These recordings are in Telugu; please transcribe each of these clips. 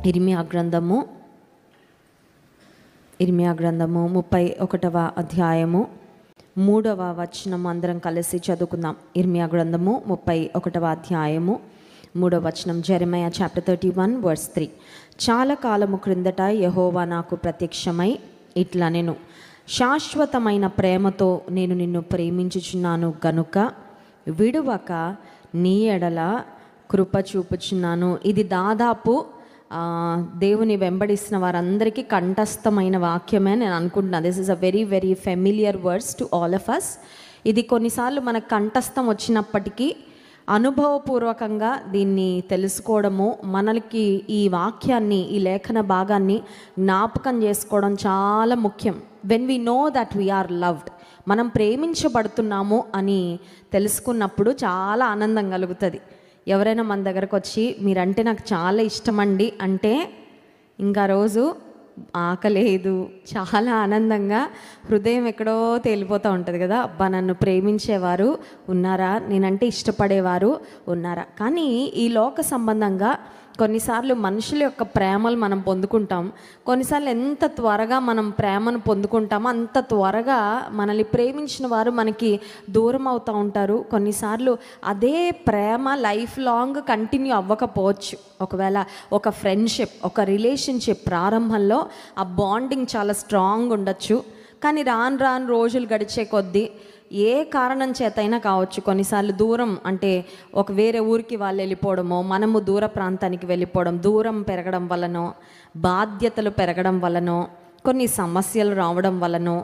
ఇర్మియా గ్రంథము 31వ అధ్యాయము 3వ వచనం అందరం కలిసి చదువుకుందాం. ఇర్మియా గ్రంథము 31వ అధ్యాయము 3వ వచనం. జెరెమయా చాప్టర్ 31 వర్స్ 3. చాలా కాలము క్రిందట యెహోవా నాకు ప్రత్యక్షమై ఇట్లా నేను శాశ్వతమైన ప్రేమతో నేను నిన్ను ప్రేమించుచున్నాను గనుక విడువక నీ ఎడల కృప చూపుచున్నాను. ఇది దాదాపు దేవుని వెంబడిస్తున్న వారందరికీ కంఠస్థమైన వాక్యమే నేను అనుకుంటున్నాను. This is a very very familiar words to all of us. ఇది కొన్నిసార్లు మనకు కంఠస్థం వచ్చినప్పటికీ అనుభవపూర్వకంగా దీన్ని తెలుసుకోవడము, మనకి ఈ వాక్యాన్ని, ఈ లేఖన భాగాన్ని జ్ఞాపకం చేసుకోవడం చాలా ముఖ్యం. When we know that we are loved, మనం ప్రేమించబడుతున్నాము అని తెలుసుకున్నప్పుడు చాలా ఆనందం కలుగుతుంది. ఎవరైనా మన దగ్గరకు వచ్చి మీరంటే నాకు చాలా ఇష్టమండి అంటే ఇంకా రోజు ఆకలేదు, చాలా ఆనందంగా హృదయం ఎక్కడో తేలిపోతూ ఉంటుంది కదా. అబ్బా, నన్ను ప్రేమించేవారు ఉన్నారా, నేనంటే ఇష్టపడేవారు ఉన్నారా. కానీ ఈ లోక సంబంధంగా కొన్నిసార్లు మనుషుల యొక్క ప్రేమలు మనం పొందుకుంటాం. కొన్నిసార్లు ఎంత త్వరగా మనం ప్రేమను పొందుకుంటామో అంత త్వరగా మనల్ని ప్రేమించిన వారు మనకి దూరం అవుతూ ఉంటారు. కొన్నిసార్లు అదే ప్రేమ లైఫ్ లాంగ్ కంటిన్యూ అవ్వకపోవచ్చు. ఒకవేళ ఒక ఫ్రెండ్షిప్, ఒక రిలేషన్షిప్ ప్రారంభంలో ఆ బాండింగ్ చాలా స్ట్రాంగ్ ఉండొచ్చు. కానీ రాను రాను రోజులు గడిచే కొద్దీ ఏ కారణం చేతైనా కావచ్చు, కొన్నిసార్లు దూరం అంటే ఒక వేరే ఊరికి వాళ్ళు వెళ్ళిపోవడమో, మనము దూర ప్రాంతానికి వెళ్ళిపోవడం, దూరం పెరగడం వలనో, బాధ్యతలు పెరగడం వలనో, కొన్ని సమస్యలు రావడం వలనో,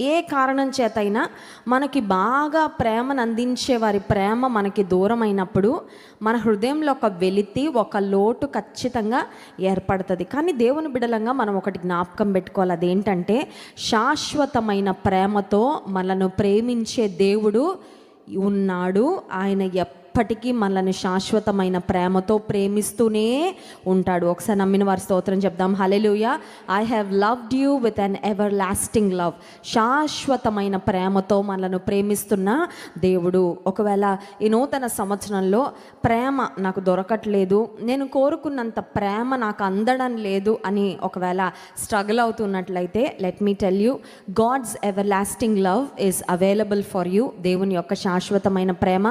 ఏ కారణం చేతైనా మనకి బాగా ప్రేమను అందించే వారి ప్రేమ మనకి దూరం అయినప్పుడు మన హృదయంలో ఒక వెలితి, ఒక లోటు ఖచ్చితంగా ఏర్పడుతుంది. కానీ దేవుని బిడ్డలంగా మనం ఒకటి జ్ఞాపకం పెట్టుకోవాలి. అదేంటంటే శాశ్వతమైన ప్రేమతో మనను ప్రేమించే దేవుడు ఉన్నాడు. ఆయన ఎప్పటికీ మనల్ని శాశ్వతమైన ప్రేమతో ప్రేమిస్తూనే ఉంటాడు. ఒకసారి నమ్మిన వారి స్తోత్రం చెప్దాం. హల్లెలూయా. I have loved you with an everlasting love. శాశ్వతమైన ప్రేమతో మనల్ని ప్రేమిస్తున్న దేవుడు. ఒకవేళ ఈ నూతన సంవత్సరంలో ప్రేమ నాకు దొరకట్లేదు, నేను కోరుకున్నంత ప్రేమ నాకు అందడం లేదు అని ఒకవేళ స్ట్రగుల్ అవుతున్నట్లయితే, let me tell you, God's everlasting love is available for you. దేవుని యొక్క శాశ్వతమైన ప్రేమ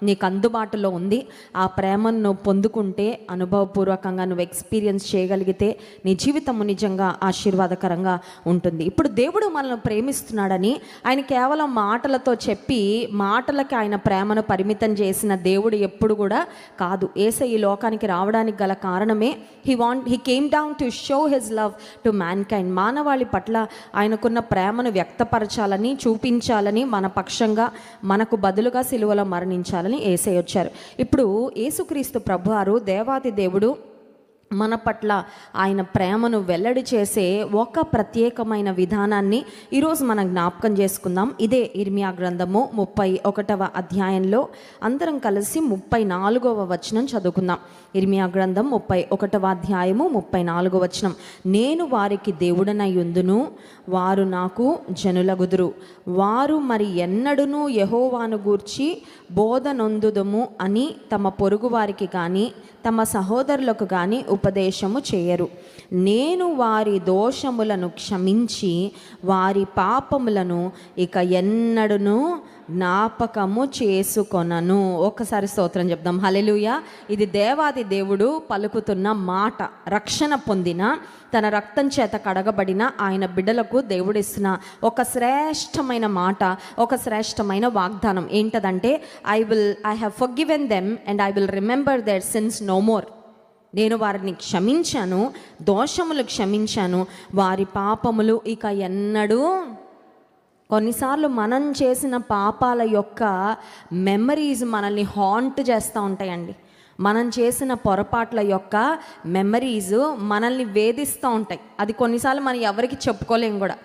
నీకు అందుబాటులో ఉంది. ఆ ప్రేమను నువ్వు పొందుకుంటే, అనుభవపూర్వకంగా నువ్వు ఎక్స్పీరియన్స్ చేయగలిగితే నీ జీవితము నిజంగా ఆశీర్వాదకరంగా ఉంటుంది. ఇప్పుడు దేవుడు మనల్ని ప్రేమిస్తున్నాడని ఆయన కేవలం మాటలతో చెప్పి మాటలకి ఆయన ప్రేమను పరిమితం చేసిన దేవుడు ఎప్పుడు కూడా కాదు. యేసయ్య ఈ లోకానికి రావడానికి గల కారణమే he came down to show his love to mankind. మానవాళి పట్ల ఆయనకున్న ప్రేమను వ్యక్తపరచాలని, చూపించాలని, మన పక్షంగా మనకు బదులుగా సిలువలో మరణించాలని యేసయ్య వచ్చారు. ఇప్పుడు యేసుక్రీస్తు ప్రభువారు దేవాది దేవుడు మన పట్ల ఆయన ప్రేమను వెల్లడి చేసే ఒక ప్రత్యేకమైన విధానాన్ని ఈరోజు మనం జ్ఞాపకం చేసుకుందాం. ఇదే ఇర్మియా గ్రంథము 31వ అధ్యాయంలో అందరం కలిసి 34వ వచనం చదువుకుందాం. ఇర్మియా గ్రంథం 31వ అధ్యాయము 34వ వచనం. నేను వారికి దేవుడనై యుందును, వారు నాకు జనులగుదురు. వారు మరి ఎన్నడూనూ యెహోవాను గూర్చి బోధనొందుదము అని తమ పొరుగు వారికి కానీ తమ సహోదరులకు కానీ ఉపదేశము చేయరు. నేను వారి దోషములను క్షమించి వారి పాపములను ఇక ఎన్నడూనూ జ్ఞాపకము చేసుకొనను. ఒక్కసారి స్తోత్రం చెప్దాం. హల్లెలూయా. ఇది దేవాది దేవుడు పలుకుతున్న మాట. రక్షణ పొందిన, తన రక్తం చేత కడగబడిన ఆయన బిడ్డలకు దేవుడిస్తున్న ఒక శ్రేష్టమైన మాట, ఒక శ్రేష్టమైన వాగ్దానం. ఏంటదంటే, I have forgiven them and I will remember their sins no more. నేను వారిని క్షమించాను, దోషములు క్షమించాను, వారి పాపములు ఇక ఎన్నడూ. కొన్నిసార్లు మనం చేసిన పాపాల యొక్క మెమరీస్ మనల్ని హాంట్ చేస్తూ ఉంటాయండి. మనం చేసిన పొరపాట్ల యొక్క మెమరీస్ మనల్ని వేధిస్తూ ఉంటాయి. అది కొన్నిసార్లు మనం ఎవరికి చెప్పుకోలేం కూడా.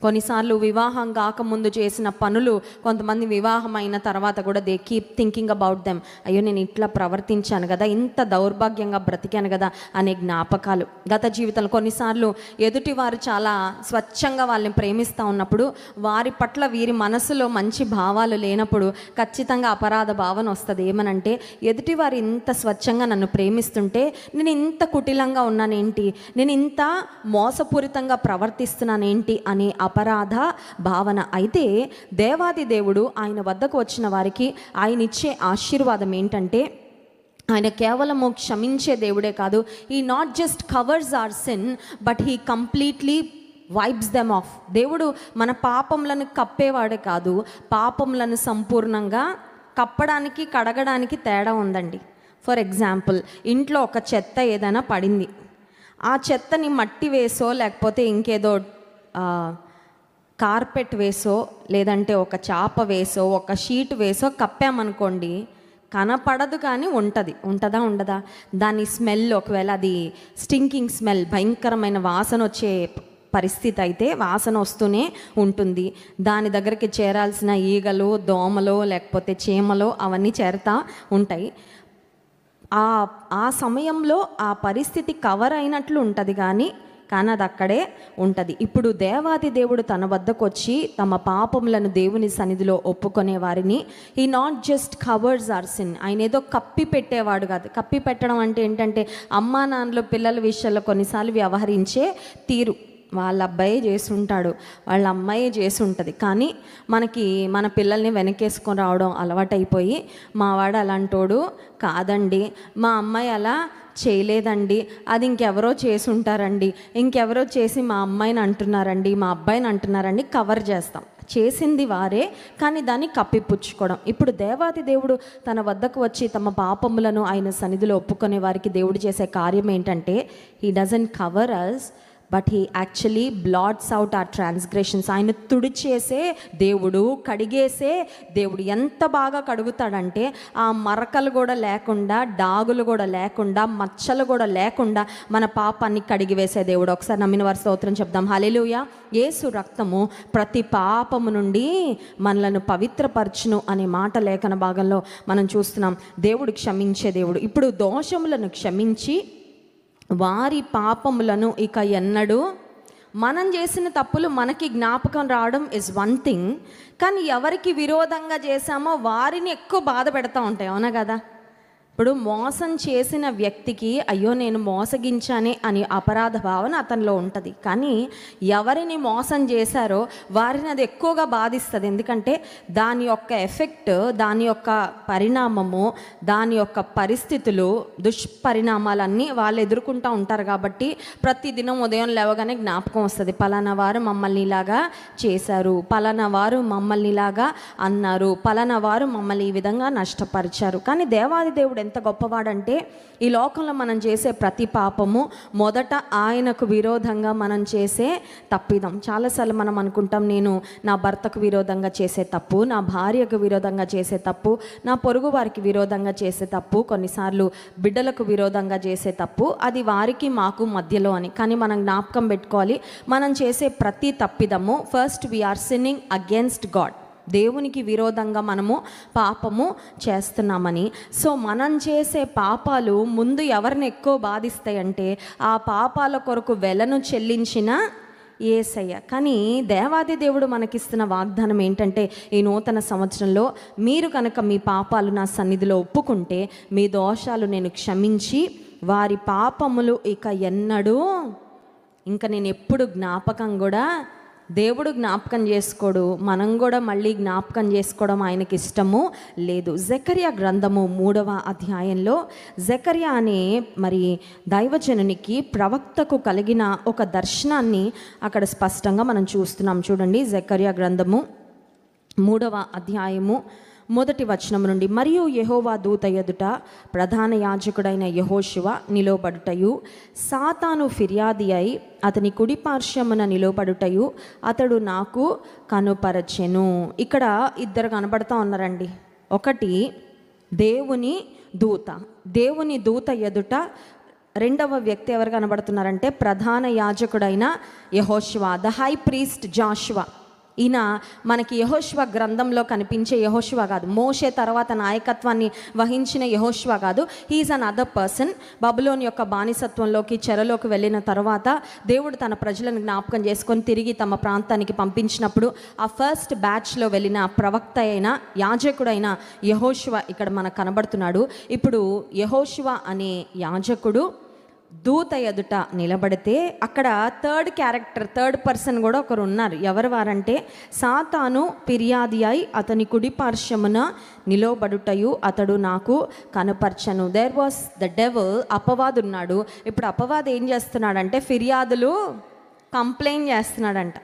కొన్నిసార్లు వివాహం కాకముందు చేసిన పనులు కొంతమంది వివాహం అయిన తర్వాత కూడా they keep thinking about them. అయ్యో నేను ఇట్లా ప్రవర్తించాను కదా, ఇంత దౌర్భాగ్యంగా బ్రతికాను కదా అనే జ్ఞాపకాలు గత జీవితంలో. కొన్నిసార్లు ఎదుటివారు చాలా స్వచ్ఛంగా వాళ్ళని ప్రేమిస్తూ ఉన్నప్పుడు వారి పట్ల వీరి మనసులో మంచి భావాలు లేనప్పుడు ఖచ్చితంగా అపరాధ భావన వస్తుంది. ఏమనంటే ఎదుటివారు ఇంత స్వచ్ఛంగా నన్ను ప్రేమిస్తుంటే నేను ఇంత కుటిలంగా ఉన్నానేంటి, నేను ఇంత మోసపూరితంగా ప్రవర్తిస్తున్నానేంటి అనే అపరాధ భావన. అయితే దేవాది దేవుడు ఆయన వద్దకు వచ్చిన వారికి ఆయన ఇచ్చే ఆశీర్వాదం ఏంటంటే, ఆయన కేవలము క్షమించే దేవుడే కాదు, he not just covers our sin but he completely wipes them off. దేవుడు మన పాపములను కప్పేవాడే కాదు, పాపములను సంపూర్ణంగా కప్పడానికి కడగడానికి తేడా ఉందండి. ఫర్ ఎగ్జాంపుల్, ఇంట్లో ఒక చెత్త ఏదైనా పడింది, ఆ చెత్తని మట్టి వేసో లేకపోతే ఇంకేదో కార్పెట్ వేసో లేదంటే ఒక చాప వేసో ఒక షీట్ వేసో కప్పామనుకోండి, కనపడదు కానీ ఉంటుందా ఉండదా? దాని స్మెల్, ఒకవేళ అది స్టింకింగ్ స్మెల్, భయంకరమైన వాసన వచ్చే పరిస్థితి అయితే వాసన వస్తూనే ఉంటుంది. దాని దగ్గరికి చేరాల్సిన ఈగలు, దోమలు లేకపోతే చీమలు అవన్నీ చేరుతూ ఉంటాయి. ఆ సమయంలో ఆ పరిస్థితి కవర్ అయినట్లు ఉంటుంది కానీ అది అక్కడే ఉంటుంది. ఇప్పుడు దేవాది దేవుడు తన వద్దకు వచ్చి తమ పాపములను దేవుని సన్నిధిలో ఒప్పుకునే వారిని he not just covers our sin. ఆయన ఏదో కప్పి పెట్టేవాడు కాదు. కప్పి పెట్టడం అంటే ఏంటంటే, అమ్మా నాన్నలు పిల్లల విషయంలో కొన్నిసార్లు వ్యవహరించే తీరు, వాళ్ళ అబ్బాయి చేసుంటాడు, వాళ్ళ అమ్మాయి చేసి ఉంటుంది, కానీ మనకి మన పిల్లల్ని వెనకేసుకొని రావడం అలవాటైపోయి, మా వాడు అలాంటోడు కాదండి, మా అమ్మాయి అలా చేయలేదండి, అది ఇంకెవరో చేసి ఉంటారండి, ఇంకెవరో చేసి మా అమ్మాయిని అంటున్నారండి, మా అబ్బాయిని అంటున్నారండి, కవర్ చేస్తాం. చేసింది వారే కానీ దాన్ని కప్పిపుచ్చుకోవడం. ఇప్పుడు దేవాది దేవుడు తన వద్దకు వచ్చి తమ పాపములను ఆయన సన్నిధిలో ఒప్పుకునే వారికి దేవుడు చేసే కార్యం ఏంటంటే, he doesn't cover us but he actually blots out our transgressions. ఆయన తుడిచేసే దేవుడు, కడిగేసే దేవుడు. ఎంత బాగా కడుగుతాడంటే ఆ మరకలు కూడా లేకుండా, డాగులు కూడా లేకుండా, మచ్చలు కూడా లేకుండా మన పాపాన్ని కడిగివేసే దేవుడు. ఒకసారి నమ్మిన వారి స్తోత్రం చెప్దాం. హల్లెలూయా. యేసు రక్తము ప్రతి పాపము నుండి మనలను పవిత్రపరచును అనే మాట లేఖన భాగంలో మనం చూస్తున్నాం. దేవుడు క్షమించే దేవుడు. ఇప్పుడు దోషములను క్షమించి వారి పాపములను ఇక ఎన్నడూ, మనం చేసిన తప్పులు మనకి జ్ఞాపకం రావడం ఇస్ వన్ థింగ్, కానీ ఎవరికి విరోధంగా చేశామో వారిని ఎక్కువ బాధ పెడతా ఉంటాయి, అవునా కదా? ఇప్పుడు మోసం చేసిన వ్యక్తికి అయ్యో నేను మోసగించానే అని అపరాధ భావన అతనిలో ఉంటుంది, కానీ ఎవరిని మోసం చేశారో వారిని అది ఎక్కువగా బాధిస్తుంది. ఎందుకంటే దాని యొక్క ఎఫెక్ట్, దాని యొక్క పరిణామము, దాని యొక్క పరిస్థితులు, దుష్పరిణామాలన్నీ వాళ్ళు ఎదుర్కొంటూ ఉంటారు. కాబట్టి ప్రతిదినం ఉదయం లేవగానే జ్ఞాపకం వస్తుంది, పలానా వారు మమ్మల్ని ఇలాగా చేశారు, పలానా వారు మమ్మల్ని ఇలాగా అన్నారు, పలానా వారు మమ్మల్ని ఈ విధంగా నష్టపరిచారు. కానీ దేవాది దేవుడు ఎంత గొప్పవాడంటే, ఈ లోకంలో మనం చేసే ప్రతి పాపము మొదట ఆయనకు విరోధంగా మనం చేసే తప్పిదం. చాలాసార్లు మనం అనుకుంటాం, నేను నా భర్తకు విరోధంగా చేసే తప్పు, నా భార్యకు విరోధంగా చేసే తప్పు, నా పొరుగు వారికి విరోధంగా చేసే తప్పు, కొన్నిసార్లు బిడ్డలకు విరోధంగా చేసే తప్పు, అది వారికి మాకు మధ్యలో అని. కానీ మనం జ్ఞాపకం పెట్టుకోవాలి, మనం చేసే ప్రతి తప్పిదము first we are sinning against God. దేవునికి విరోధంగా మనము పాపము చేస్తున్నామని. సో మనం చేసే పాపాలు ముందు ఎవరిని ఎక్కువ బాధిస్తాయంటే, ఆ పాపాల కొరకు వెలను చెల్లించిన యేసయ్య. కానీ దేవాది దేవుడు మనకిస్తున్న వాగ్దానం ఏంటంటే, ఈ నూతన సంవత్సరంలో మీరు కనుక మీ పాపాలు నా సన్నిధిలో ఒప్పుకుంటే, మీ దోషాలు నేను క్షమించి వారి పాపములు ఇక ఎన్నడూ, ఇంకా నేను ఎప్పుడు జ్ఞాపకం కూడా, దేవుడు జ్ఞాపకం చేసుకోడు, మనం కూడా మళ్ళీ జ్ఞాపకం చేసుకోవడం ఆయనకి ఇష్టము లేదు. జకర్యా గ్రంథము 3వ అధ్యాయంలో జకర్యా అనే మరి దైవజనునికి, ప్రవక్తకు కలిగిన ఒక దర్శనాన్ని అక్కడ స్పష్టంగా మనం చూస్తున్నాం. చూడండి, జకర్యా గ్రంథము 3వ అధ్యాయము 1వ వచనం నుండి. మరియు యెహోవా దూత ఎదుట ప్రధాన యాజకుడైన యెహోషువ నిలవబడుటయు, సాతాను ఫిర్యాది అయి అతని కుడి పార్శ్వమున నిలవబడుటయు అతడు నాకు కనుపరచెను. ఇక్కడ ఇద్దరు కనబడుతూ ఉన్నారండి. ఒకటి దేవుని దూత. దేవుని దూత ఎదుట రెండవ వ్యక్తి ఎవరు కనబడుతున్నారంటే ప్రధాన యాజకుడైన యెహోషువ, ద హై ప్రీస్ట్ జాషువా. ఈయన మనకి యెహోషువ గ్రంథంలో కనిపించే యెహోషువ కాదు, మోషే తర్వాత నాయకత్వాన్ని వహించిన యెహోషువ కాదు. He's an other person. Babylon యొక్క బానిసత్వంలోకి చెరలోకి వెళ్ళిన తర్వాత దేవుడు తన ప్రజలను జ్ఞాపకం చేసుకొని తిరిగి తమ ప్రాంతానికి పంపించినప్పుడు ఆ ఫస్ట్ బ్యాచ్లో వెళ్ళిన ప్రవక్త అయిన యాజకుడైన యెహోషువ ఇక్కడ మనకు కనబడుతున్నాడు. ఇప్పుడు యెహోషువ అనే యాజకుడు దూత ఎదుట నిలబడితే అక్కడ థర్డ్ పర్సన్ కూడా ఒకరు ఉన్నారు. ఎవరు వారంటే సాతాను ఫిర్యాది అయి అతని కుడి పార్శ్వమున నిలవబడుటయు అతడు నాకు కనపరచను. దేర్ వాస్ ద డెవిల్, అపవాది ఉన్నాడు. ఇప్పుడు అపవాది ఏం చేస్తున్నాడంటే ఫిర్యాదులు కంప్లైంట్ చేస్తున్నాడంట.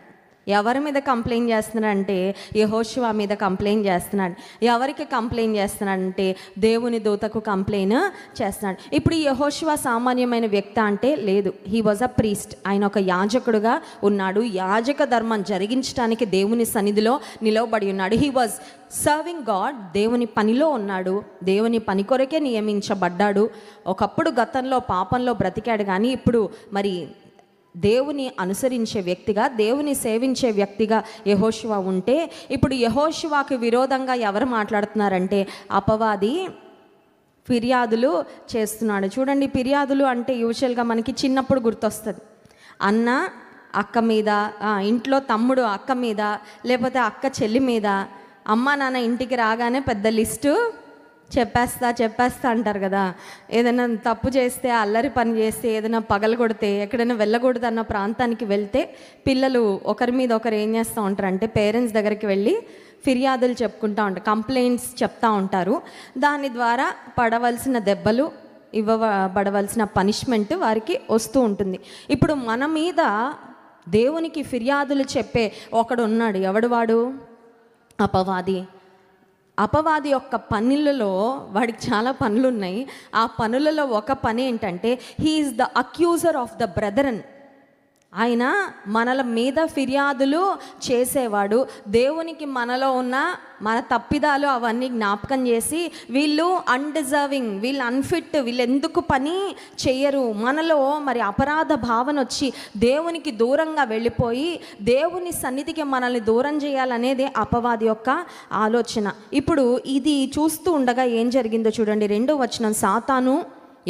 ఎవరి మీద కంప్లైంట్ చేస్తున్నాడంటే యెహోషువ మీద కంప్లైంట్ చేస్తున్నాడు. ఎవరికి కంప్లైంట్ చేస్తున్నాడంటే దేవుని దూతకు కంప్లైంట్ చేస్తున్నాడు. ఇప్పుడు ఈ యెహోషువ సామాన్యమైన వ్యక్తి అంటే లేదు, హీ వాజ్ అ ప్రీస్ట్. ఆయన ఒక యాజకుడుగా ఉన్నాడు. యాజక ధర్మం జరిగించడానికి దేవుని సన్నిధిలో నిలవబడి ఉన్నాడు. He was serving God. దేవుని పనిలో ఉన్నాడు, దేవుని పని కొరకే నియమించబడ్డాడు. ఒకప్పుడు గతంలో పాపంలో బ్రతికాడు, కానీ ఇప్పుడు మరి దేవుని అనుసరించే వ్యక్తిగా, దేవుని సేవించే వ్యక్తిగా యెహోషువ ఉంటే, ఇప్పుడు యెహోషువకు విరోధంగా ఎవరు మాట్లాడుతున్నారంటే అపవాది ఫిర్యాదులు చేస్తున్నాడు. చూడండి, ఫిర్యాదులు అంటే యూజువల్గా మనకి చిన్నప్పుడు గుర్తొస్తుంది. అన్న అక్క మీద, ఇంట్లో తమ్ముడు అక్క మీద, లేకపోతే అక్క చెల్లి మీద. అమ్మ నాన్న ఇంటికి రాగానే పెద్ద లిస్టు చెప్పేస్తా అంటారు కదా. ఏదైనా తప్పు చేస్తే, అల్లరి పని చేస్తే, ఏదైనా పగలు కొడితే, ఎక్కడైనా వెళ్ళకూడదు అన్న ప్రాంతానికి వెళ్తే పిల్లలు ఒకరి మీద ఒకరు ఏం చేస్తూ ఉంటారు అంటే పేరెంట్స్ దగ్గరికి వెళ్ళి ఫిర్యాదులు చెప్పుకుంటూ ఉంటారు, కంప్లైంట్స్ చెప్తూ ఉంటారు. దాని ద్వారా పడవలసిన దెబ్బలు, ఇవ్వబడవలసిన పనిష్మెంట్ వారికి వస్తూ ఉంటుంది. ఇప్పుడు మన మీద దేవునికి ఫిర్యాదులు చెప్పే ఒకడు ఉన్నాడు. ఎవడు వాడు? అపవాది. అపవాది యొక్క పనులలో వాడికి చాలా పనులు ఉన్నాయి. ఆ పనులలో ఒక పని ఏంటంటే he is the accuser of the brethren. ఆయన మనల మీద ఫిర్యాదులు చేసేవాడు. దేవునికి మనలో ఉన్న మన తప్పిదాలు అవన్నీ జ్ఞాపకం చేసి వీళ్ళు అన్డిజర్వింగ్, వీళ్ళు అన్ఫిట్, వీళ్ళు ఎందుకు పని చెయ్యరు, మనలో మరి అపరాధ భావన వచ్చి దేవునికి దూరంగా వెళ్ళిపోయి దేవుని సన్నిధికి మనల్ని దూరం చేయాలనేదే అపవాది యొక్క ఆలోచన. ఇప్పుడు ఇది చూస్తూ ఉండగా ఏం జరిగిందో చూడండి. 2వ వచనం, సాతాను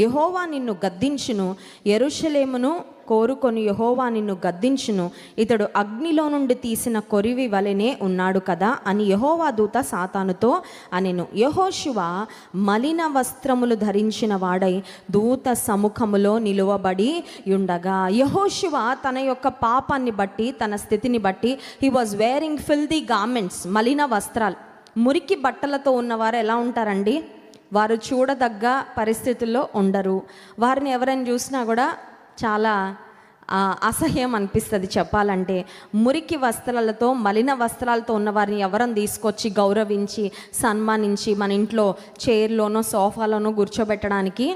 యెహోవా నిన్ను గద్దించును, యెరూషలేమును కోరుకొని యెహోవా నిన్ను గద్దించును, ఇతడు అగ్నిలో నుండి తీసిన కొరివి వలెనే ఉన్నాడు కదా అని యెహోవా దూత సాతానుతో అనెను. యెహోషువ మలిన వస్త్రములు ధరించిన వాడై దూత సముఖములో నిలువబడి ఉండగా, యెహోషువ తన యొక్క పాపాన్ని బట్టి, తన స్థితిని బట్టి, he was wearing filthy garments, మలిన వస్త్రాలు. మురికి బట్టలతో ఉన్నవారు ఎలా ఉంటారండి? వారు చూడదగ్గ పరిస్థితుల్లో ఉండరు. వారిని ఎవరైనా చూసినా కూడా చాలా అసహ్యం అనిపిస్తుంది చెప్పాలంటే. మురికి వస్త్రాలతో, మలిన వస్త్రాలతో ఉన్న వారిని ఎవరైనా తీసుకొచ్చి గౌరవించి సన్మానించి మన ఇంట్లో చైర్లోనో సోఫాలోనో కూర్చోబెట్టడానికి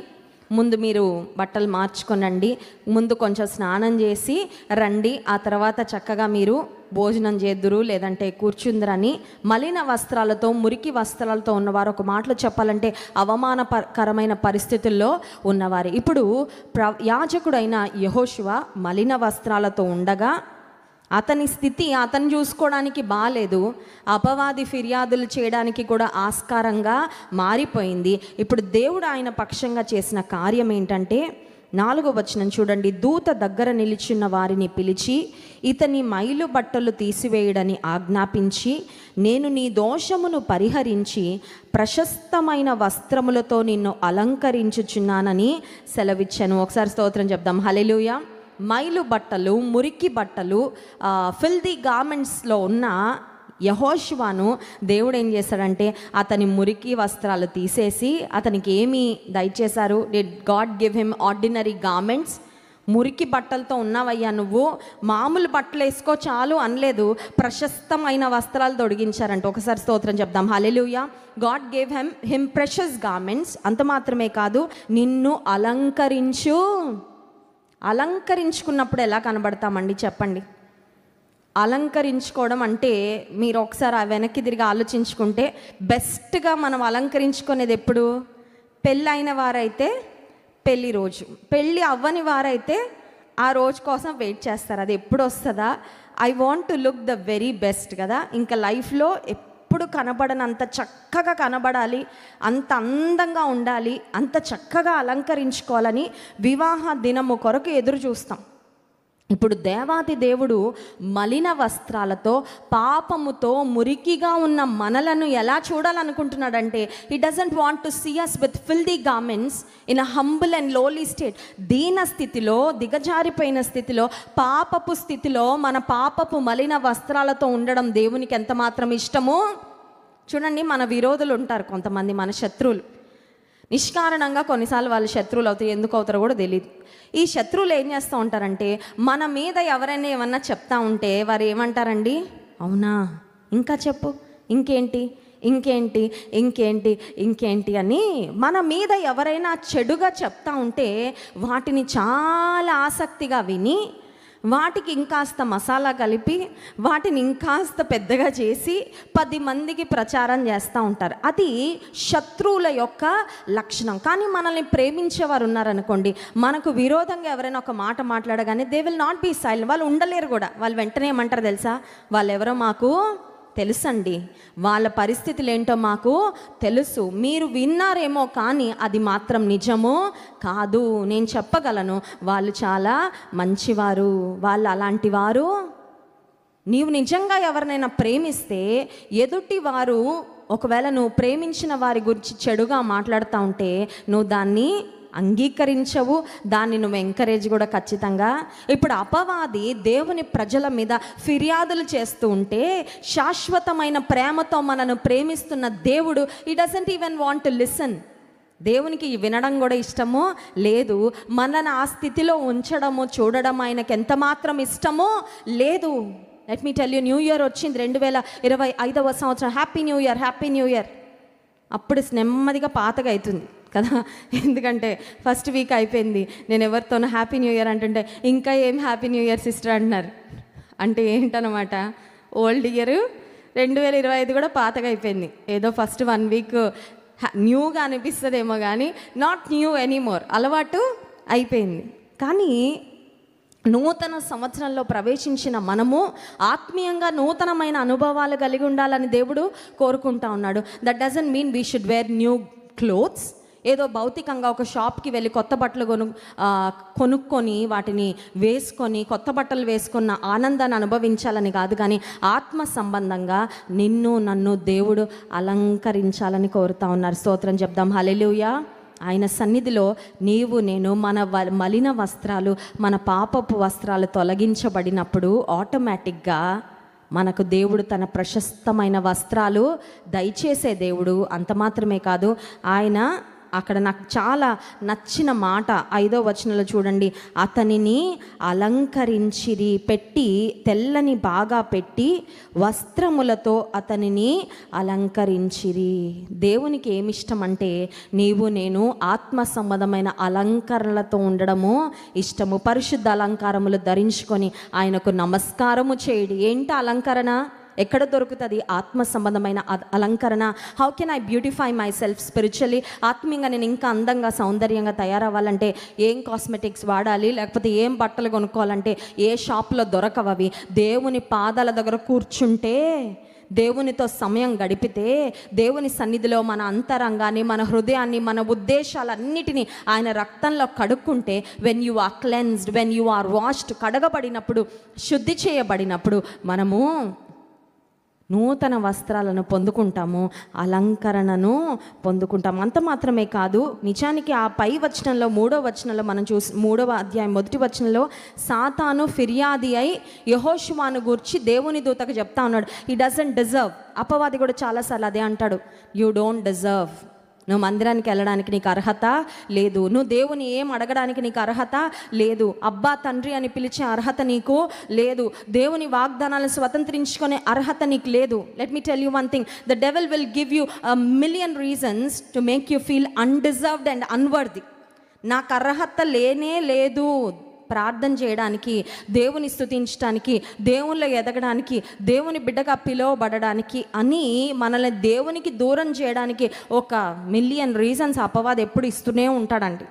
ముందు మీరు బట్టలు మార్చుకొనండి, ముందు కొంచెం స్నానం చేసి రండి, ఆ తర్వాత చక్కగా మీరు భోజనం చేద్దురు లేదంటే కూర్చుందరని మలిన వస్త్రాలతో, మురికి వస్త్రాలతో ఉన్నవారు, ఒక మాటలో చెప్పాలంటే అవమానకరమైన పరిస్థితుల్లో ఉన్నవారు. ఇప్పుడు యాజకుడైన యెహోషువ మలిన వస్త్రాలతో ఉండగా అతని స్థితి అతను చూసుకోవడానికి బాలేదు, అపవాది ఫిర్యాదులు చేయడానికి కూడా ఆస్కారంగా మారిపోయింది. ఇప్పుడు దేవుడు ఆయన పక్షంగా చేసిన కార్యం ఏంటంటే 4వ వచనం చూడండి. దూత దగ్గర నిలిచిన వారిని పిలిచి ఇతని మైలు బట్టలు తీసివేయడని ఆజ్ఞాపించి, నేను నీ దోషమును పరిహరించి ప్రశస్తమైన వస్త్రములతో నిన్ను అలంకరించుచున్నానని సెలవిచ్చాను. ఒకసారి స్తోత్రం చెప్దాం. హల్లెలూయా. మైలు బట్టలు, మురికి బట్టలు, ఫిల్దీ గార్మెంట్స్లో ఉన్న యెహోషువను దేవుడు ఏం చేశాడంటే అతని మురికి వస్త్రాలు తీసేసి అతనికి ఏమి దయచేశారు? Did God give him ordinary garments? మురికి బట్టలతో ఉన్నావయ్యా, నువ్వు మామూలు బట్టలు వేసుకో చాలు అనలేదు, ప్రశస్తమైన వస్త్రాలు తొడిగించారంట. ఒకసారి స్తోత్రం చెప్దాం. హల్లెలూయా. God gave him precious garments. అంత మాత్రమే కాదు, నిన్ను అలంకరించుకున్నప్పుడు ఎలా కనబడతామండి చెప్పండి? అలంకరించుకోవడం అంటే మీరు ఒకసారి వెనక్కి తిరిగి ఆలోచించుకుంటే బెస్ట్గా మనం అలంకరించుకునేది ఎప్పుడు? పెళ్ళైన వారైతే పెళ్ళి రోజు. పెళ్ళి అవ్వని వారైతే ఆ రోజు కోసం వెయిట్ చేస్తారు, అది ఎప్పుడు వస్తుందా, I want to look the very best కదా. ఇంకా లైఫ్లో ఎప్పుడు కనబడనంత చక్కగా కనబడాలి, అంత అందంగా ఉండాలి, అంత చక్కగా అలంకరించుకోవాలని వివాహ దినము కొరకు ఎదురు చూస్తాం. ఇప్పుడు దేవాది దేవుడు మలిన వస్త్రాలతో, పాపముతో, మురికిగా ఉన్న మనలను ఎలా చూడాలనుకుంటున్నాడంటే, he doesn't want to see us with filthy garments in a humble and lowly state. దీన స్థితిలో, దిగజారిపోయిన స్థితిలో, పాపపు స్థితిలో, మన పాపపు మలిన వస్త్రాలతో ఉండడం దేవునికి ఎంత మాత్రం ఇష్టమో. చూడండి, మన విరోధులు ఉంటారు కొంతమంది, మన శత్రువులు. నిష్కారణంగా కొన్నిసార్లు వాళ్ళు శత్రువులు అవుతారు, ఎందుకు అవుతారో కూడా తెలియదు. ఈ శత్రువులు ఏం చేస్తూ ఉంటారంటే, మన మీద ఎవరైనా ఏమన్నా చెప్తా ఉంటే వారు ఏమంటారండి, అవునా, ఇంకా చెప్పు, ఇంకేంటి ఇంకేంటి ఇంకేంటి ఇంకేంటి అని మన మీద ఎవరైనా చెడుగా చెప్తా ఉంటే వాటిని చాలా ఆసక్తిగా విని, వాటికి ఇంకాస్త మసాలా కలిపి, వాటిని ఇంకాస్త పెద్దగా చేసి 10 మందికి ప్రచారం చేస్తూ ఉంటారు. అది శత్రువుల యొక్క లక్షణం. కానీ మనల్ని ప్రేమించేవారు ఉన్నారనుకోండి, మనకు విరోధంగా ఎవరైనా ఒక మాట మాట్లాడగానే they will not be silent. వాళ్ళు ఉండలేరు కూడా. వాళ్ళు వెంటనే ఏమంటారు తెలుసా, వాళ్ళు ఎవరో మాకు తెలుసండి, వాళ్ళ పరిస్థితులు ఏంటో మాకు తెలుసు, మీరు విన్నారేమో కానీ అది మాత్రం నిజమో కాదు, నేను చెప్పగలను, వాళ్ళు చాలా మంచివారు, వాళ్ళు అలాంటి వారు. నీవు నిజంగా ఎవరినైనా ప్రేమిస్తే ఎదుటి వారు ఒకవేళ నువ్వు ప్రేమించిన వారి గురించి చెడుగా మాట్లాడుతూ ఉంటే నువ్వు దాన్ని అంగీకరించవు, దాన్ని నువ్వు ఎంకరేజ్ కూడా ఖచ్చితంగా. ఇప్పుడు అపవాది దేవుని ప్రజల మీద ఫిర్యాదులు చేస్తూ ఉంటే, శాశ్వతమైన ప్రేమతో మనను ప్రేమిస్తున్న దేవుడు he doesn't even want to listen. దేవునికి వినడం కూడా ఇష్టమో లేదు, మనల్ని ఆ స్థితిలో ఉంచడము చూడడం ఆయనకి ఎంత మాత్రం ఇష్టమో లేదు. Let me tell you, new year వచ్చింది, 2025వ సంవత్సరం. Happy new year, happy new year. అప్పుడు నెమ్మదిగా పాతగా అవుతుంది కదా, ఎందుకంటే ఫస్ట్ వీక్ అయిపోయింది. నేను ఎవరితోనో హ్యాపీ న్యూ ఇయర్ అంటుంటే ఇంకా ఏం హ్యాపీ న్యూ ఇయర్ సిస్టర్ అంటున్నారు. అంటే ఏంటనమాట, ఓల్డ్ ఇయర్ 2025 కూడా పాతగా అయిపోయింది. ఏదో ఫస్ట్ 1 వీక్ న్యూగా అనిపిస్తుందేమో కానీ నాట్ న్యూ ఎనీమోర్, అలవాటు అయిపోయింది. కానీ నూతన సంవత్సరంలో ప్రవేశించిన మనము ఆత్మీయంగా నూతనమైన అనుభవాలు కలిగి ఉండాలని దేవుడు కోరుకుంటా ఉన్నాడు. That doesn't mean we should wear new clothes. ఏదో భౌతికంగా ఒక షాప్కి వెళ్ళి కొత్త బట్టలు కొనుక్కొని వాటిని వేసుకొని కొత్త బట్టలు వేసుకున్న ఆనందాన్ని అనుభవించాలని కాదు, కానీ ఆత్మ సంబంధంగా నిన్ను నన్ను దేవుడు అలంకరించాలని కోరుతా ఉన్నారు. స్తోత్రం చెప్దాం, హల్లెలూయా. ఆయన సన్నిధిలో నీవు నేను మన మలిన వస్త్రాలు, మన పాపపు వస్త్రాలు తొలగించబడినప్పుడు ఆటోమేటిక్గా మనకు దేవుడు తన ప్రశస్తమైన వస్త్రాలు దయచేసే దేవుడు. అంత మాత్రమే కాదు, ఆయన అక్కడ నాకు చాలా నచ్చిన మాట 5వ వచనంలో చూడండి, అతనిని అలంకరించిరి, పెట్టి తెల్లని బాగా పెట్టి వస్త్రములతో అతనిని అలంకరించిరి. దేవునికి ఏమిష్టం అంటే నీవు నేను ఆత్మ సంబంధమైన అలంకరణలతో ఉండడము ఇష్టము. పరిశుద్ధ అలంకారములు ధరించుకొని ఆయనకు నమస్కారము చేయడి. ఏంటి అలంకరణ? ఎక్కడ దొరుకుతుంది? ఆత్మ సంబంధమైన అలంకరణ. How can I beautify my self spiritually? ఆత్మీయంగా నేను ఇంకా అందంగా సౌందర్యంగా తయారవ్వాలంటే ఏం కాస్మెటిక్స్ వాడాలి, లేకపోతే ఏం బట్టలు కొనుక్కోవాలంటే ఏ షాప్లో దొరకవవి. దేవుని పాదాల దగ్గర కూర్చుంటే, దేవునితో సమయం గడిపితే, దేవుని సన్నిధిలో మన అంతరంగాన్ని, మన హృదయాన్ని, మన ఉద్దేశాలన్నిటినీ ఆయన రక్తంలో కడుక్కుంటే, when you are cleansed, when you are washed, కడగబడినప్పుడు, శుద్ధి చేయబడినప్పుడు మనము నూతన వస్త్రాలను పొందుకుంటాము, అలంకరణను పొందుకుంటాము. అంత మాత్రమే కాదు, నిజానికి ఆ పై వచనంలో 3వ వచనంలో మనం 3వ అధ్యాయం 1వ వచనంలో సాతాను ఫిర్యాది అయి యెహోషువను గూర్చి దేవుని దూతకు చెప్తా ఉన్నాడు, హీ డజంట్ డిజర్వ్. అపవాది కూడా చాలాసార్లు అదే అంటాడు, యూ డోంట్ డిజర్వ్. నువ్వు మందిరానికి వెళ్ళడానికి నీకు అర్హత లేదు, నువ్వు దేవుని ఏం అడగడానికి నీకు అర్హత లేదు, అబ్బా తండ్రి అని పిలిచే అర్హత నీకు లేదు, దేవుని వాగ్దానాలను స్వతంత్రించుకునే అర్హత నీకు లేదు. Let me tell you one thing, the devil will give you a million reasons to make you feel undeserved and unworthy. నాకు అర్హత లేనే లేదు ప్రార్థన చేయడానికి, దేవుని స్తుతించడానికి, దేవునిలో ఎదగడానికి, దేవుని బిడ్డగా పిలువబడడానికి అని మనల్ని దేవునికి దూరం చేయడానికి 1 million రీజన్స్ అపవాది ఎప్పుడు ఇస్తూనే ఉంటాడండి.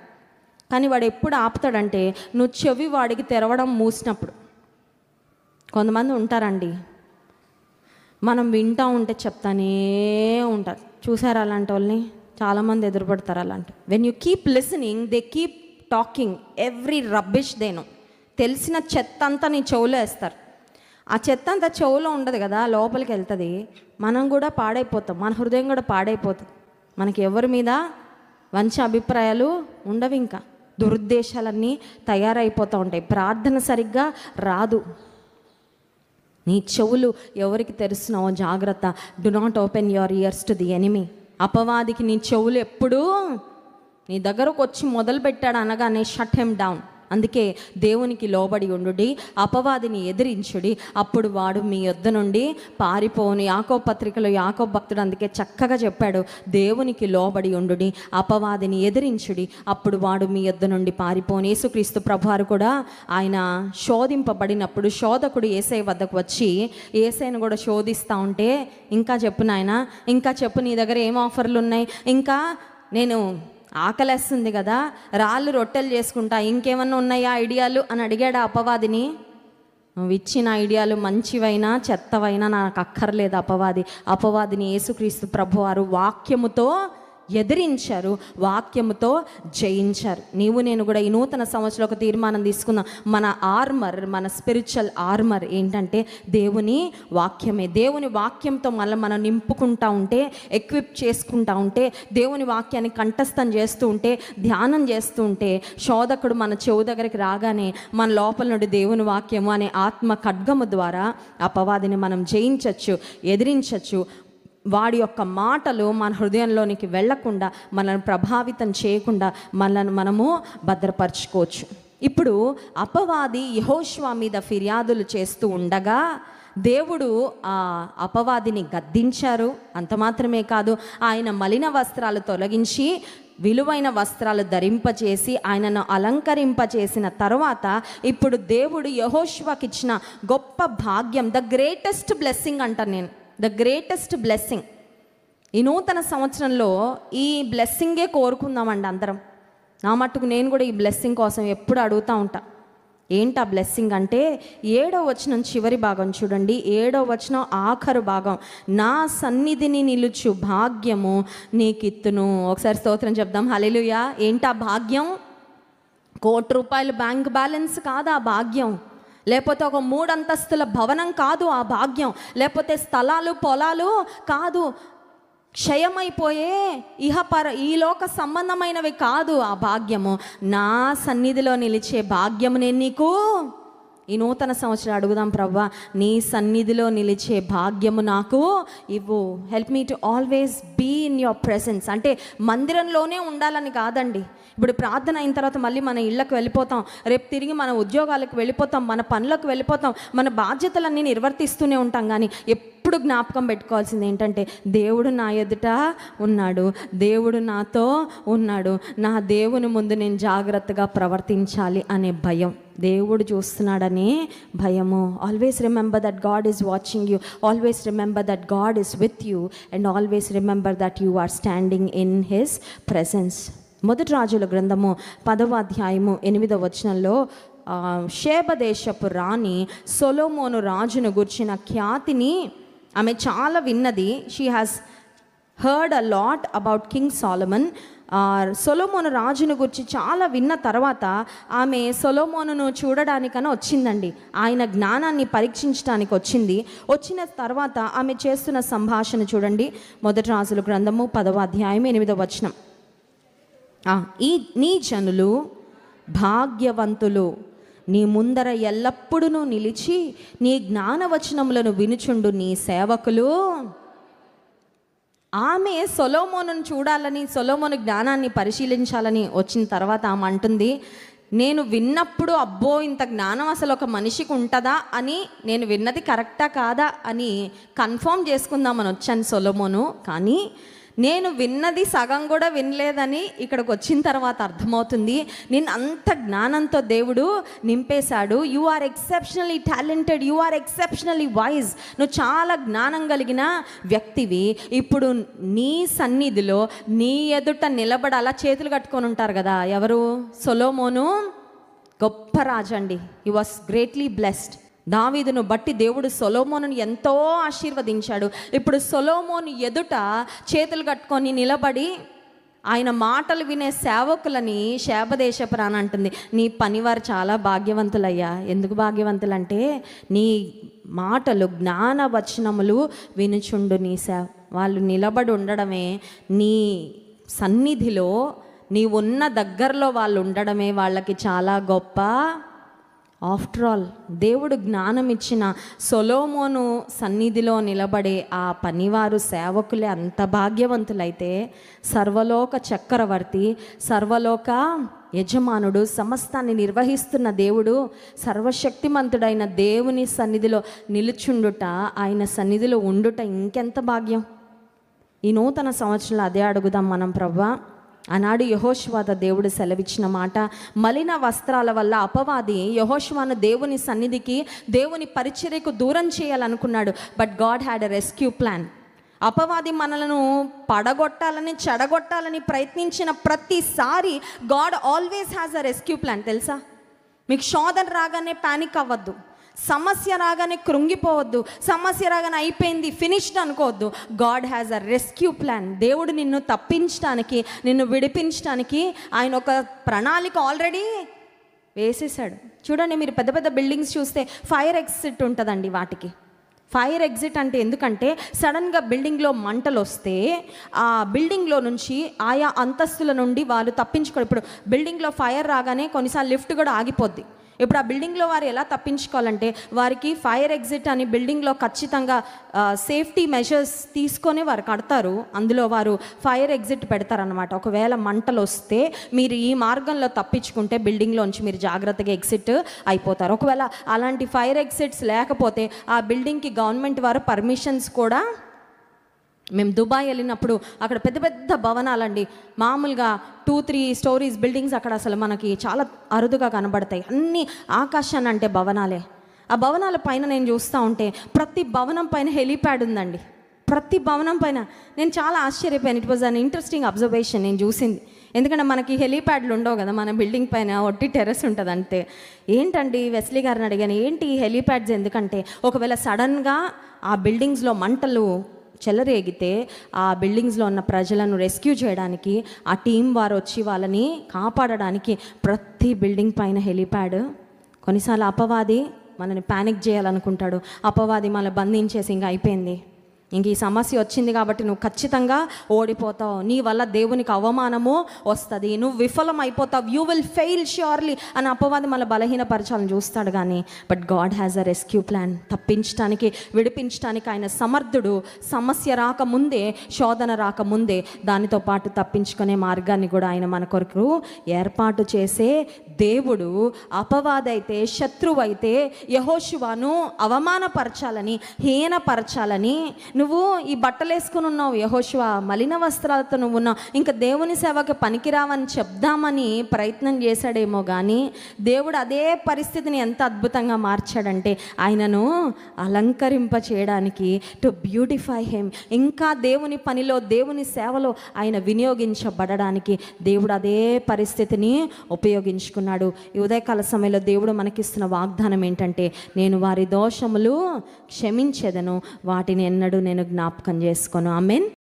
కానీ వాడు ఎప్పుడు ఆపుతాడంటే నువ్వు చెవి వాడికి తెరవడం మూసినప్పుడు. కొంతమంది ఉంటారండి, మనం వింటూ ఉంటే చెప్తానే ఉంటారు. చూసారు అలాంటి వాళ్ళని? చాలామంది ఎదురుపడతారు అలాంటి. When you keep listening they keep talking every rubbish దేను. తెలిసిన చెత్త అంతా నీ చెవులో వేస్తారు. ఆ చెత్త అంతా చెవులో ఉండదు కదా, లోపలికి వెళ్తుంది. మనం కూడా పాడైపోతాం, మన హృదయం కూడా పాడైపోతుంది. మనకి ఎవరి మీద మంచి అభిప్రాయాలు ఉండవు, ఇంకా దురుద్దేశాలన్నీ తయారైపోతూ ఉంటాయి. ప్రార్థన సరిగ్గా రాదు. నీ చెవులు ఎవరికి తెరుస్తున్నావో జాగ్రత్త. Do not open your years to the enemy. అపవాదికి నీ చెవులు ఎప్పుడూ నీ దగ్గరకు వచ్చి మొదలు పెట్టాడు అనగానే షట్ హెమ్ డౌన్. అందుకే దేవునికి లోబడి ఉండుడి, అపవాదిని ఎదిరించుడి, అప్పుడు వాడు మీ యొద్ద నుండి పారిపోని. యాకోబు పత్రికలో యాకోబు భక్తుడు అందుకే చక్కగా చెప్పాడు, దేవునికి లోబడి ఉండుడి, అపవాదిని ఎదిరించుడి, అప్పుడు వాడు మీ యొద్ద నుండి పారిపోని. యేసుక్రీస్తు ప్రభువారు కూడా ఆయన శోధింపబడినప్పుడు శోధకుడు యేసయ్య వద్దకు వచ్చి యేసయ్యను కూడా శోధిస్తూ ఉంటే, ఇంకా చెప్పు నాయన, ఇంకా చెప్పు, నీ దగ్గర ఏం ఆఫర్లు ఉన్నాయి, ఇంకా నేను ఆకలేస్తుంది కదా, రాళ్ళు రొట్టెలు చేసుకుంటా, ఇంకేమన్నా ఉన్నాయా ఐడియాలు అని అడిగాడు అపవాదిని. నువ్వు ఇచ్చిన ఐడియాలు మంచివైనా చెత్తవైనా నాకు అక్కర్లేదు. అపవాదిని యేసుక్రీస్తు ప్రభువారు వాక్యముతో ఎదిరించారు, వాక్యముతో జయించారు. నీవు నేను కూడా ఈ నూతన సంవత్సరంలో ఒక తీర్మానం తీసుకుందాం. మన ఆర్మర్, మన స్పిరిచువల్ ఆర్మర్ ఏంటంటే దేవుని వాక్యమే. దేవుని వాక్యంతో మనం నింపుకుంటూ ఉంటే, ఎక్విప్ చేసుకుంటూ ఉంటే, దేవుని వాక్యాన్ని కంఠస్థం చేస్తూ ఉంటే, ధ్యానం చేస్తూ ఉంటే, శోధకుడు మన చెవు దగ్గరికి రాగానే మన లోపల నుండి దేవుని వాక్యము అనే ఆత్మ ఖడ్గము ద్వారా అపవాదిని మనం జయించవచ్చు, ఎదిరించవచ్చు. వాడి యొక్క మాటలు మన హృదయంలోనికి వెళ్లకుండా, మనల్ని ప్రభావితం చేయకుండా మనము భద్రపరచుకోవచ్చు. ఇప్పుడు అపవాది యెహోషువ మీద ఫిర్యాదులు చేస్తూ ఉండగా దేవుడు ఆ అపవాదిని గద్దించారు. అంత మాత్రమే కాదు, ఆయన మలిన వస్త్రాలు తొలగించి విలువైన వస్త్రాలు ధరింపచేసి ఆయనను అలంకరింపచేసిన తర్వాత ఇప్పుడు దేవుడు యెహోషువకి ఇచ్చిన గొప్ప భాగ్యం, ద గ్రేటెస్ట్ బ్లెస్సింగ్ అంటాను నేను, ద గ్రేటెస్ట్ బ్లెస్సింగ్. ఈ నూతన సంవత్సరంలో ఈ బ్లెస్సింగే కోరుకుందామండి అందరం. నా మట్టుకు నేను కూడా ఈ బ్లెస్సింగ్ కోసం ఎప్పుడు అడుగుతూ ఉంటా. ఏంటి ఆ బ్లెస్సింగ్ అంటే, 7వ వచనం చివరి భాగం చూడండి. 7వ వచనం ఆఖరు భాగం, నా సన్నిధిని నిలుచు భాగ్యము నీకిత్తును. ఒకసారి స్తోత్రం చెప్దాం, హల్లెలూయా. ఏంటి ఆ భాగ్యం? ₹1,00,00,000 బ్యాంక్ బ్యాలెన్స్ కాదు ఆ భాగ్యం, లేకపోతే ఒక 3 అంతస్తుల భవనం కాదు ఆ భాగ్యం, లేకపోతే స్థలాలు పొలాలు కాదు, క్షయమైపోయే ఈ లోక సంబంధమైనవి కాదు ఆ భాగ్యము. నా సన్నిధిలో నిలిచే భాగ్యము నేను నీకు ఈ నూతన సంవత్సరం అడుగుదాం. ప్రభువా, నీ సన్నిధిలో నిలిచే భాగ్యము నాకు ఇవ్వు. Help me to always be in your presence. అంటే మందిరంలోనే ఉండాలని కాదండి. ఇప్పుడు ప్రార్థన అయిన తర్వాత మళ్ళీ మన ఇళ్ళకు వెళ్ళిపోతాం, రేపు తిరిగి మన ఉద్యోగాలకు వెళ్ళిపోతాం, మన పనులకు వెళ్ళిపోతాం, మన బాధ్యతలన్నీ నిర్వర్తిస్తూనే ఉంటాం. కానీ ఎప్పుడు జ్ఞాపకం పెట్టుకోవాల్సింది ఏంటంటే, దేవుడు నా ఎదుట ఉన్నాడు, దేవుడు నాతో ఉన్నాడు, నా దేవుని ముందు నేను జాగ్రత్తగా ప్రవర్తించాలి అనే భయం, దేవుడు చూస్తున్నాడనే భయము. Always remember that God is watching you, always remember that God is with you, and always remember that you are standing in his presence. మొదటి రాజుల గ్రంథము 10వ అధ్యాయము 8వ వచనంలో షేబ దేశపు రాణి సొలొమోను రాజును గుర్చిన ఖ్యాతిని ఆమె చాలా విన్నది. She has heard a lot about King Solomon. సొలొమోను రాజును గురించి చాలా విన్న తర్వాత ఆమె సొలొమోనును చూడడానికని వచ్చిందండి. ఆయన జ్ఞానాన్ని పరీక్షించడానికి వచ్చిన తర్వాత ఆమె చేస్తున్న సంభాషణ చూడండి. మొదటి రాజుల గ్రంథము 10వ అధ్యాయం 8వ వచనం, నీ జనులు భాగ్యవంతులు, నీ ముందర ఎల్లప్పుడూ నిలిచి నీ జ్ఞానవచనములను వినుచుండు నీ సేవకులు. ఆమె సొలొమోనును చూడాలని, సొలొమోను జ్ఞానాన్ని పరిశీలించాలని వచ్చిన తర్వాత ఆమె అంటుంది, నేను విన్నప్పుడు అబ్బో ఇంత జ్ఞానం అసలు ఒక మనిషికి ఉంటుందా అని, నేను విన్నది కరెక్టా కాదా అని కన్ఫర్మ్ చేసుకుందామని వచ్చాను సొలొమోను. కానీ నేను విన్నది సగం కూడా వినలేదని ఇక్కడికి వచ్చిన తర్వాత అర్థమవుతుంది. నేను అంత జ్ఞానంతో దేవుడు నింపేశాడు. You are exceptionally talented, you are exceptionally wise. నువ్వు చాలా జ్ఞానం కలిగిన వ్యక్తివి. ఇప్పుడు నీ సన్నిధిలో నీ ఎదుట నిలబడి అలా చేతులు కట్టుకొని ఉంటారు కదా, ఎవరు? సొలొమోను గొప్ప రాజు అండి. He was greatly blessed. దావీదును బట్టి దేవుడు సొలొమోనుని ఎంతో ఆశీర్వదించాడు. ఇప్పుడు సొలొమోను ఎదుట చేతులు కట్టుకొని నిలబడి ఆయన మాటలు వినే సేవకులని శాపదేశపు రాణి అంటుంది, నీ పనివారు చాలా భాగ్యవంతులయ్యా. ఎందుకు భాగ్యవంతులంటే నీ మాటలు జ్ఞాన వచనములు వినుచుండు నీ వాళ్ళు నిలబడి ఉండడమే, నీ సన్నిధిలో నీ ఉన్న దగ్గరలో వాళ్ళు ఉండడమే వాళ్ళకి చాలా గొప్ప. ఆఫ్టర్ ఆల్ దేవుడు జ్ఞానం ఇచ్చిన సొలొమోను సన్నిధిలో నిలబడే ఆ పనివారు సేవకులే అంత భాగ్యవంతులైతే, సర్వలోక చక్రవర్తి, సర్వలోక యజమానుడు, సమస్తాన్ని నిర్వహిస్తున్న దేవుడు, సర్వశక్తిమంతుడైన దేవుని సన్నిధిలో నిలుచుండుట, ఆయన సన్నిధిలో ఉండుట ఇంకెంత భాగ్యం. ఈ నూతన సంవత్సరంలో అదే అడుగుదాం మనం. ప్రభువా, ఆనాడు యెహోషువత దేవుడు సెలవిచ్చిన మాట, మలిన వస్త్రాల వల్ల అపవాది యెహోషువను దేవుని సన్నిధికి, దేవుని పరిచర్యకు దూరం చేయాలనుకున్నాడు. But God had a rescue plan. అపవాది మనలను పడగొట్టాలని, చెడగొట్టాలని ప్రయత్నించిన ప్రతిసారి God always has a rescue plan. తెలుసా? మీకు శోధన రాగానే ప్యానిక్ అవ్వద్దు, సమస్య రాగానే కృంగిపోవద్దు, సమస్య రాగానే అయిపోయింది ఫినిష్డ్ అనుకోవద్దు. God has a rescue plan. దేవుడు నిన్ను తప్పించడానికి, నిన్ను విడిపించడానికి ఆయన ఒక ప్రణాళిక ఆల్రెడీ వేసేసాడు. చూడండి, మీరు పెద్ద పెద్ద బిల్డింగ్స్ చూస్తే ఫైర్ ఎగ్జిట్ ఉంటుందండి. వాటికి ఫైర్ ఎగ్జిట్ అంటే ఎందుకంటే సడన్గా బిల్డింగ్లో మంటలు వస్తే ఆ బిల్డింగ్లో నుంచి ఆయా అంతస్తుల నుండి వాళ్ళు తప్పించుకోరు. ఇప్పుడు బిల్డింగ్లో ఫైర్ రాగానే కొన్నిసార్లు లిఫ్ట్ కూడా ఆగిపోద్ది. ఇప్పుడు ఆ బిల్డింగ్లో వారు ఎలా తప్పించుకోవాలంటే వారికి ఫైర్ ఎగ్జిట్ అని బిల్డింగ్లో ఖచ్చితంగా సేఫ్టీ మెజర్స్ తీసుకొని వారు కడతారు. అందులో వారు ఫైర్ ఎగ్జిట్ పెడతారనమాట. ఒకవేళ మంటలు వస్తే మీరు ఈ మార్గంలో తప్పించుకుంటే బిల్డింగ్లోంచి మీరు జాగ్రత్తగా ఎగ్జిట్ అయిపోతారు. ఒకవేళ అలాంటి ఫైర్ ఎగ్జిట్స్ లేకపోతే ఆ బిల్డింగ్కి గవర్నమెంట్ వారు పర్మిషన్స్ కూడా, మేము దుబాయ్ వెళ్ళినప్పుడు అక్కడ పెద్ద పెద్ద భవనాలండి, మామూలుగా 2-3 స్టోరీస్ బిల్డింగ్స్ అక్కడ అసలు మనకి చాలా అరుదుగా కనబడతాయి. అన్నీ ఆకాశాన్ని అంటే భవనాలే. ఆ భవనాల పైన నేను చూస్తూ ఉంటే ప్రతి భవనం పైన హెలీప్యాడ్ ఉందండి. ప్రతి భవనం పైన నేను చాలా ఆశ్చర్యపోయాను. It was an interesting observation నేను చూసింది. ఎందుకంటే మనకి హెలీప్యాడ్లు ఉండవు కదా, మన బిల్డింగ్ పైన ఒట్టి టెర్రస్ ఉంటుంది అంతే. ఏంటండి వెస్లీ గారిని అడిగాను, ఏంటి హెలీప్యాడ్స్ ఎందుకంటే ఒకవేళ సడన్గా ఆ బిల్డింగ్స్లో మంటలు చెలరేగితే ఆ బిల్డింగ్స్లో ఉన్న ప్రజలను రెస్క్యూ చేయడానికి ఆ టీం వారు వచ్చి వాళ్ళని కాపాడడానికి ప్రతి బిల్డింగ్ పైన హెలీప్యాడ్. కొన్నిసార్లు అపవాది మనని ప్యానిక్ చేయాలనుకుంటాడు. అపవాది మనల్ని బంధించేసి ఇంకా అయిపోయింది, ఇంక ఈ సమస్య వచ్చింది కాబట్టి నువ్వు ఖచ్చితంగా ఓడిపోతావు, నీ వల్ల దేవునికి అవమానము వస్తుంది, నువ్వు విఫలం అయిపోతావు, యూ విల్ ఫెయిల్ ష్యూర్లీ అని అపవాది మన బలహీనపరచాలని చూస్తాడు. కానీ but God has a rescue plan. తప్పించడానికి, విడిపించడానికి ఆయన సమర్థుడు. సమస్య రాకముందే, శోధన రాకముందే దానితో పాటు తప్పించుకునే మార్గాన్ని కూడా ఆయన మన కొరకు ఏర్పాటు చేసే దేవుడు. అపవాదైతే, శత్రువైతే యెహోషువను అవమానపరచాలని, హీనపరచాలని, నువ్వు ఈ బట్టలు వేసుకుని ఉన్నావు యెహోషువ, మలిన వస్త్రాలతో నువ్వు ఉన్నావు, ఇంకా దేవుని సేవకు పనికిరావని చెప్దామని ప్రయత్నం చేశాడేమో. కానీ దేవుడు అదే పరిస్థితిని ఎంత అద్భుతంగా మార్చాడంటే ఆయనను అలంకరింప చేయడానికి, టు బ్యూటిఫై హిమ్, ఇంకా దేవుని పనిలో, దేవుని సేవలో ఆయన వినియోగించబడడానికి దేవుడు అదే పరిస్థితిని ఉపయోగించుకున్నాడు. ఈ ఉదయకాల సమయంలో దేవుడు మనకిస్తున్న వాగ్దానం ఏంటంటే, నేను వారి దోషములు క్షమించెదను, వాటిని ఎన్నడూ నేను జ్ఞాపకం చేసుకోను. ఆమేన్.